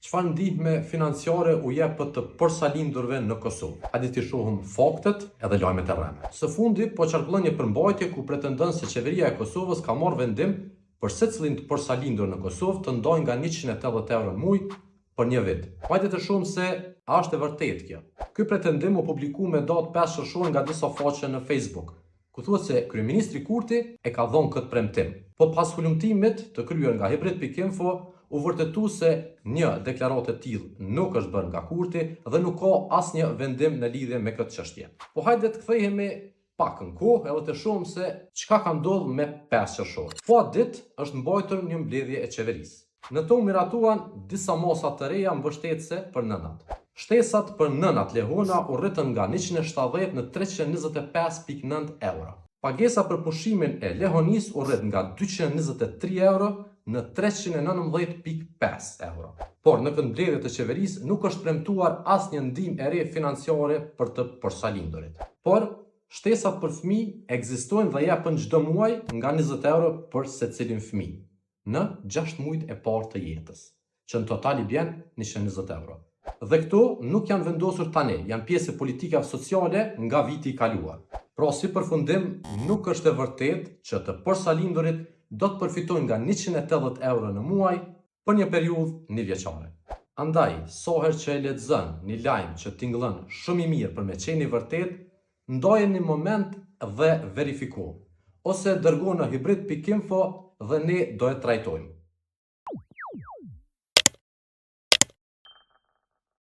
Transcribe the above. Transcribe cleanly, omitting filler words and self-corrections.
Çfarë ndihme financiare u jep të përsalindurve në Kosovë? Hajde t'i shohim faktet edhe lajmet e rreme. Së fundi po qarkullon një përmbajtje ku pretendon se qeveria e Kosovës ka marrë vendim për secilin të përsalindur në Kosovë të ndajë nga 180 euro në muaj për një vit. Hajde të shohim se a është e vërtetë kjo. Ky pretendim u publiku me datë 5 shorshor nga disa faqe në Facebook, ku thuhet se kryeministri Kurti e ka dhënë këtë premtim. Po pas hulumtimit të kryer nga Hibrit.info, u vërtetu se një deklaratë e tillë nuk është bërë nga Kurti dhe nuk ka asnjë vendim në lidhje me këtë çështje. Po hajde të kthehemi pak në kohë edhe të shohim se çka ka ndodhur me 5 qershor. Po atë ditë është mbajtur një mbledhje e qeverisë. Në to miratuan disa masa të reja mbështetëse për nënat. Shtesat për nënat lehona u rritën nga 170 në 325.9 euro. Pagesa për pushimin e lehonis u rrit nga 223 euro në 319.5 euro. Por në këtë mbledhje të qeverisë nuk është premtuar asnjë ndihmë e re financiare për të përsalindurit. Por shtesat për fëmijë ekzistojnë dhe japen çdo muaj nga 20 euro për secilin fëmijë në 6 muajt e parë të jetës, që në total i bjen 120 euro. Dhe këto nuk janë vendosur tani, janë pjesë e politikave sociale nga viti i kaluar. Pra si përfundim, nuk është e vërtetë që të përsalindurit do të përfitojnë nga 180 euro në muaj për një periudhë njëvjeçare. Andaj, soher që e lexon një lajm që tingëllon shumë i mirë për me qenë i vërtet, ndaje një moment dhe verifiko, ose dërgo në Hibrit.info dhe ne do e trajtojmë.